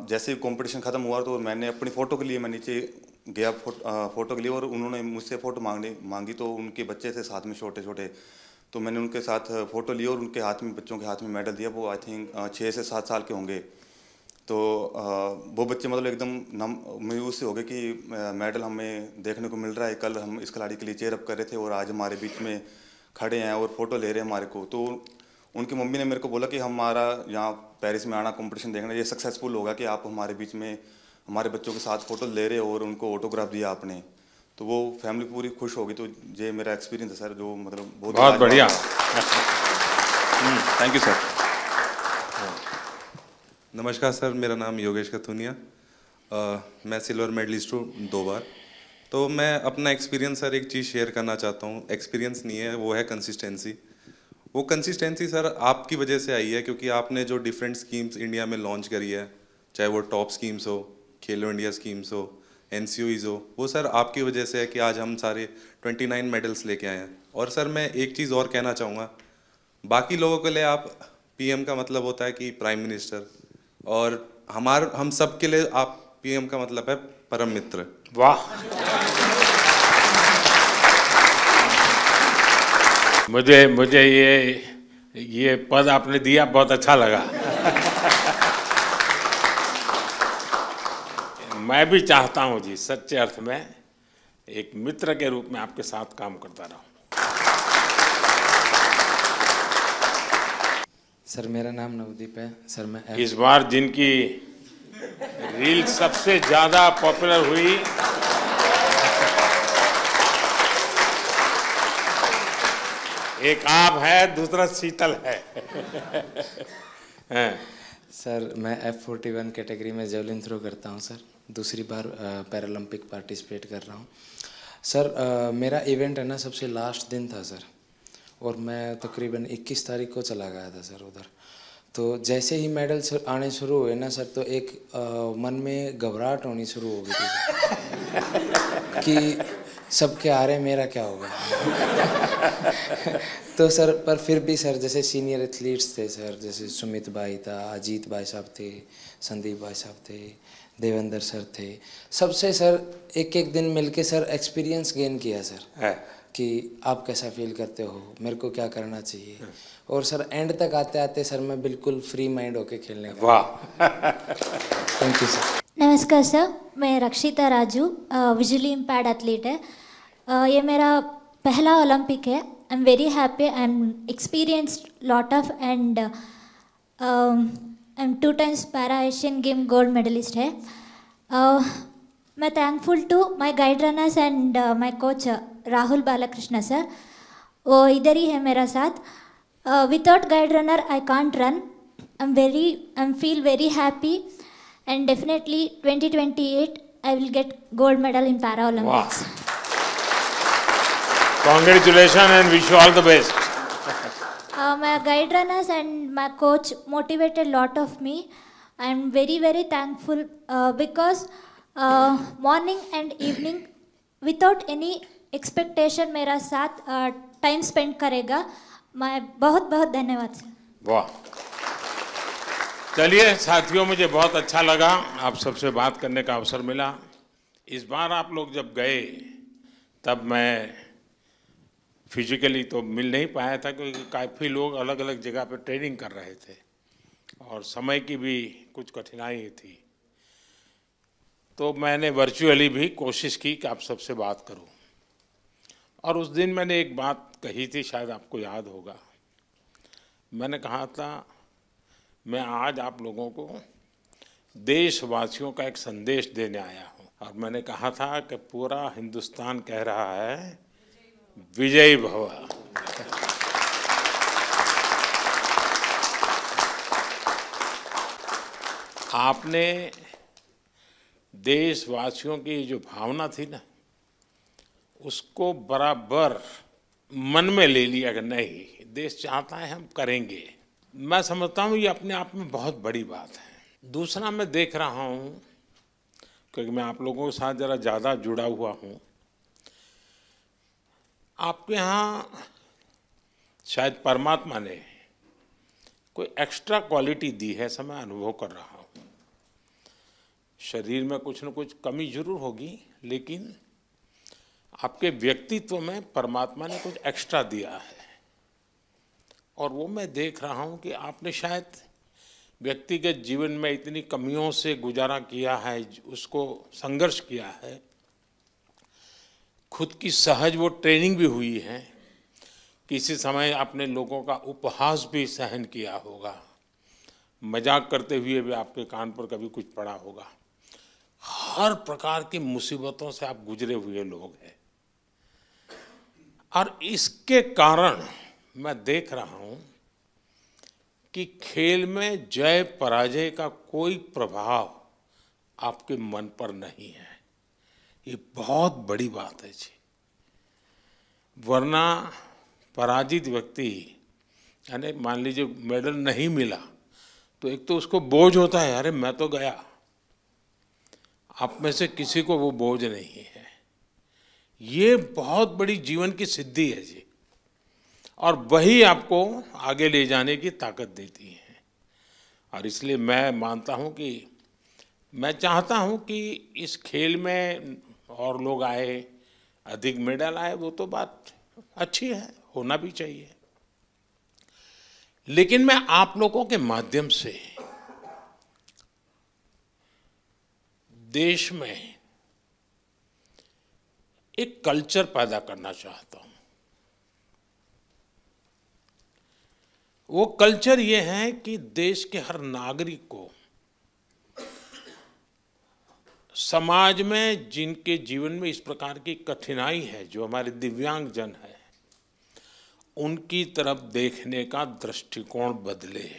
जैसे ही कॉम्पिटिशन ख़त्म हुआ तो मैंने अपनी फ़ोटो के लिए मैं नीचे गया फ़ोटो के लिए, और उन्होंने मुझसे फ़ोटो मांगी तो उनके बच्चे थे साथ में छोटे छोटे, तो मैंने उनके साथ फ़ोटो ली और उनके हाथ में, बच्चों के हाथ में मेडल दिया। वो आई थिंक 6 से 7 साल के होंगे। तो वो बच्चे मतलब एकदम मायूस से हो गए कि मेडल हमें देखने को मिल रहा है, कल हम इस खिलाड़ी के लिए चेयर अप कर रहे थे और आज हमारे बीच में खड़े हैं और फ़ोटो ले रहे हैं हमारे को। तो उनकी मम्मी ने मेरे को बोला कि हमारा यहाँ पेरिस में आना, कंपटीशन देखना, ये सक्सेसफुल होगा कि आप हमारे बीच में हमारे बच्चों के साथ फ़ोटो ले रहे हो और उनको ऑटोग्राफ दिया आपने। तो वो फैमिली पूरी खुश हो गई। तो ये मेरा एक्सपीरियंस है सर, जो मतलब बहुत बढ़िया। Thank you sir. नमस्कार सर, मेरा नाम योगेश कथुनिया, मैं सिल्वर मेडलिस्ट हूँ 2 बार। तो मैं अपना एक्सपीरियंस सर एक चीज़ शेयर करना चाहता हूँ। एक्सपीरियंस नहीं है, वो है कंसिस्टेंसी। वो कंसिस्टेंसी सर आपकी वजह से आई है, क्योंकि आपने जो डिफरेंट स्कीम्स इंडिया में लॉन्च करी है, चाहे वो टॉप स्कीम्स हो, खेलो इंडिया स्कीम्स हो, NCOEs हो, वो सर आपकी वजह से है कि आज हम सारे 29 मेडल्स लेके आए हैं। और सर मैं एक चीज़ और कहना चाहूँगा, बाकी लोगों के लिए आप PM का मतलब होता है कि प्राइम मिनिस्टर, और हम सब के लिए आप PM का मतलब है परम मित्र। वाह, मुझे ये पद आपने दिया, बहुत अच्छा लगा। मैं भी चाहता हूं जी सच्चे अर्थ में एक मित्र के रूप में आपके साथ काम करता रहूं। सर मेरा नाम नवदीप है सर। मैं इस बार जिनकी रील सबसे ज्यादा पॉपुलर हुई, एक आप है, दूसरा शीतल है। सर मैं F41 कैटेगरी में जेवलिन थ्रो करता हूं सर, दूसरी बार पैरालंपिक पार्टिसिपेट कर रहा हूं सर। मेरा इवेंट है ना सबसे लास्ट दिन था सर, और मैं तकरीबन 21 तारीख को चला गया था सर उधर। तो जैसे ही मेडल आने शुरू हुए ना सर, तो एक मन में घबराहट होनी शुरू हो गई थी कि सबके आ रहे, मेरा क्या होगा। तो सर पर फिर भी सर जैसे सीनियर एथलीट्स थे सर, जैसे सुमित भाई था, अजीत भाई साहब थे, संदीप भाई साहब थे, देवेंद्र सर थे, सबसे सर एक दिन मिलके सर एक्सपीरियंस गेन किया सर कि आप कैसा फील करते हो, मेरे को क्या करना चाहिए। और सर एंड तक आते आते सर मैं बिल्कुल फ्री माइंड होके खेलने का। वाह, थैंक यू सर। नमस्कार सर, मैं रक्षिता राजू, विजुअली इम्पैर्ड एथलीट है। ये मेरा पहला ओलंपिक है I'm very happy. I'm experienced lot of and I'm 2 times Para Asian Game gold medalist है. मैं thankful to my guide runners and my coach Rahul Balakrishna sir. वो इधर ही है मेरा साथ. Without guide runner I can't run. I'm feel very happy and definitely 2028 I will get gold medal in Paralympics. Wow. Congratulations and wish you all the best. My guide runners and my coach motivated a lot of me. I'm very, very thankful because morning and evening without any expectation मेरा साथ time spend करेगा. मैं बहुत बहुत धन्यवाद sir. वाह. चलिए साथियों, मुझे बहुत अच्छा लगा आप सबसे बात करने का अवसर मिला. इस बार आप लोग जब गए तब मैं फिजिकली तो मिल नहीं पाया था क्योंकि काफ़ी लोग अलग अलग जगह पर ट्रेनिंग कर रहे थे और समय की भी कुछ कठिनाई थी. तो मैंने वर्चुअली भी कोशिश की कि आप सबसे बात करूं. और उस दिन मैंने एक बात कही थी, शायद आपको याद होगा. मैंने कहा था मैं आज आप लोगों को देशवासियों का एक संदेश देने आया हूं. और मैंने कहा था कि पूरा हिंदुस्तान कह रहा है विजयी भव. आपने देशवासियों की जो भावना थी ना, उसको बराबर मन में ले लिया कि नहीं, देश चाहता है हम करेंगे. मैं समझता हूँ ये अपने आप में बहुत बड़ी बात है. दूसरा, मैं देख रहा हूँ क्योंकि मैं आप लोगों के साथ ज़रा ज़्यादा जुड़ा हुआ हूँ, आपके यहाँ शायद परमात्मा ने कोई एक्स्ट्रा क्वालिटी दी है, ऐसा मैं अनुभव कर रहा हूँ. शरीर में कुछ न कुछ कमी जरूर होगी, लेकिन आपके व्यक्तित्व में परमात्मा ने कुछ एक्स्ट्रा दिया है. और वो मैं देख रहा हूँ कि आपने शायद व्यक्तिगत जीवन में इतनी कमियों से गुजारा किया है, उसको संघर्ष किया है, खुद की सहज वो ट्रेनिंग भी हुई है. किसी समय आपने लोगों का उपहास भी सहन किया होगा, मजाक करते हुए भी आपके कान पर कभी कुछ पड़ा होगा. हर प्रकार की मुसीबतों से आप गुजरे हुए लोग हैं. और इसके कारण मैं देख रहा हूं कि खेल में जय पराजय का कोई प्रभाव आपके मन पर नहीं है. ये बहुत बड़ी बात है जी. वरना पराजित व्यक्ति, यानी मान लीजिए मेडल नहीं मिला तो एक तो उसको बोझ होता है, अरे मैं तो गया. आप में से किसी को वो बोझ नहीं है. ये बहुत बड़ी जीवन की सिद्धि है जी, और वही आपको आगे ले जाने की ताकत देती है. और इसलिए मैं मानता हूँ कि मैं चाहता हूँ कि इस खेल में और लोग आए, अधिक मेडल आए, वो तो बात अच्छी है, होना भी चाहिए. लेकिन मैं आप लोगों के माध्यम से देश में एक कल्चर पैदा करना चाहता हूं. वो कल्चर ये है कि देश के हर नागरिक को समाज में जिनके जीवन में इस प्रकार की कठिनाई है, जो हमारे दिव्यांग जन है, उनकी तरफ देखने का दृष्टिकोण बदले.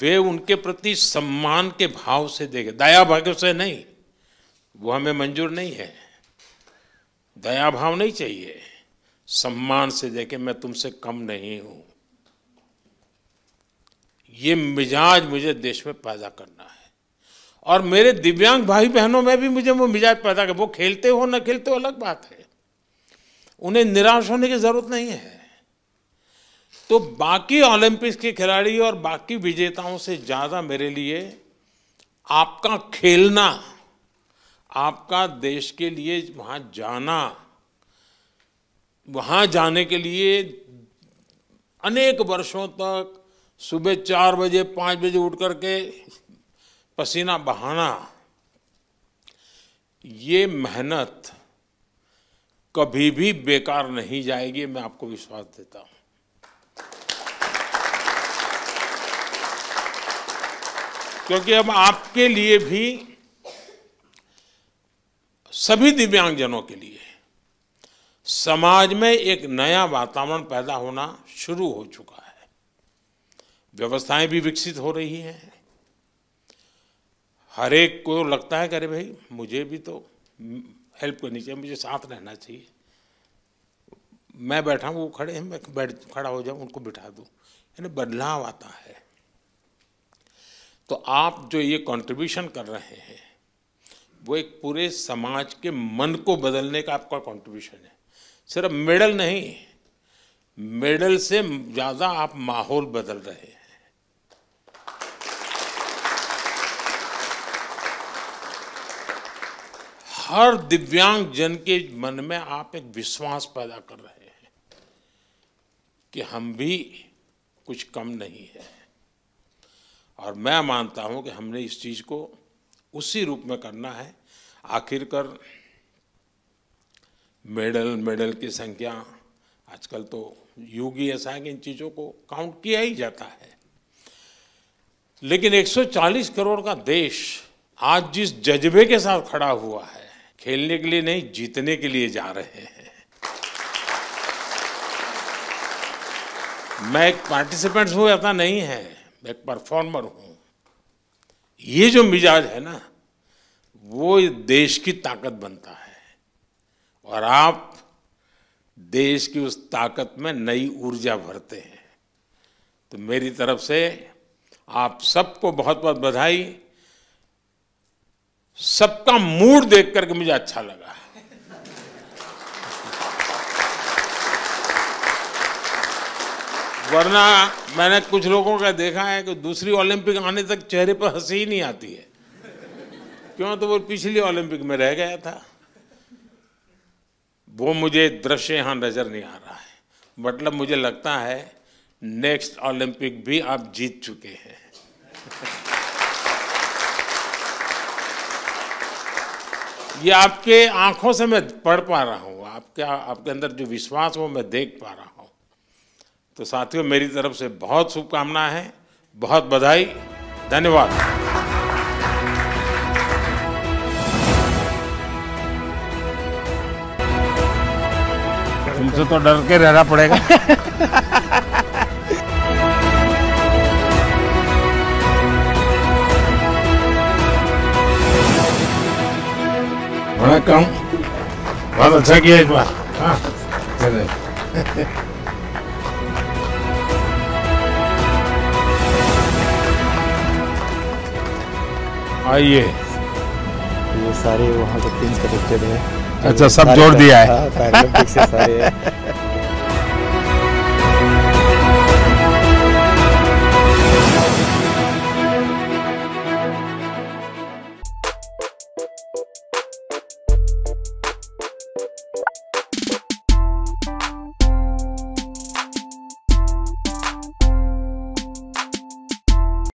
वे उनके प्रति सम्मान के भाव से देखे, दया भाव से नहीं. वो हमें मंजूर नहीं है. दया भाव नहीं चाहिए, सम्मान से देखे, मैं तुमसे कम नहीं हूं. ये मिजाज मुझे देश में पैदा करना है. और मेरे दिव्यांग भाई बहनों में भी मुझे वो मिजाज पैदा कर. वो खेलते हो न खेलते हो अलग बात है, उन्हें निराश होने की जरूरत नहीं है. तो बाकी ओलंपिक्स के खिलाड़ी और बाकी विजेताओं से ज़्यादा मेरे लिए आपका खेलना, आपका देश के लिए वहाँ जाना, वहाँ जाने के लिए अनेक वर्षों तक सुबह 4 बजे 5 बजे उठ करके पसीना बहाना, ये मेहनत कभी भी बेकार नहीं जाएगी, मैं आपको विश्वास देता हूं। क्योंकि अब आपके लिए भी, सभी दिव्यांगजनों के लिए समाज में एक नया वातावरण पैदा होना शुरू हो चुका है। व्यवस्थाएं भी विकसित हो रही हैं। हर एक को लगता है कि अरे भाई मुझे भी तो हेल्प करनी चाहिए, मुझे साथ रहना चाहिए। मैं बैठा हूँ, वो खड़े हैं, मैं खड़ा हो जाऊँ, उनको बिठा दूँ, यानी बदलाव आता है। तो आप जो ये कंट्रीब्यूशन कर रहे हैं वो एक पूरे समाज के मन को बदलने का आपका कंट्रीब्यूशन है। सिर्फ मेडल नहीं, मेडल से ज़्यादा आप माहौल बदल रहे हैं। हर दिव्यांग जन के मन में आप एक विश्वास पैदा कर रहे हैं कि हम भी कुछ कम नहीं है। और मैं मानता हूं कि हमने इस चीज को उसी रूप में करना है। आखिरकार मेडल की संख्या, आजकल तो युग ही ऐसा है कि इन चीजों को काउंट किया ही जाता है। लेकिन 140 करोड़ का देश आज जिस जज्बे के साथ खड़ा हुआ है, खेलने के लिए नहीं, जीतने के लिए जा रहे हैं। मैं एक पार्टिसिपेंट हूं ऐसा नहीं है, मैं एक परफॉर्मर हूं। ये जो मिजाज है ना, वो देश की ताकत बनता है और आप देश की उस ताकत में नई ऊर्जा भरते हैं। तो मेरी तरफ से आप सबको बहुत बहुत बधाई। सबका मूड देख करके मुझे अच्छा लगा। वरना मैंने कुछ लोगों का देखा है कि दूसरी ओलंपिक आने तक चेहरे पर हंसी ही नहीं आती है। क्यों? तो वो पिछली ओलंपिक में रह गया था। वो मुझे दृश्य यहां नजर नहीं आ रहा है। मतलब मुझे लगता है नेक्स्ट ओलंपिक भी आप जीत चुके हैं। ये आपके आंखों से मैं पढ़ पा रहा हूँ, आपके अंदर जो विश्वास वो मैं देख पा रहा हूँ। तो साथियों, मेरी तरफ से बहुत शुभकामनाएं हैं, बहुत बधाई, धन्यवाद। तुमसे तो डर के रहना पड़ेगा। वणक्कम, बहुत अच्छा किया इस बार। हाँ, आइए। ये सारे वहाँ के टीम कनेक्टेड है। अच्छा, सब जोड़ दिया है। पैरालंपिक से सारे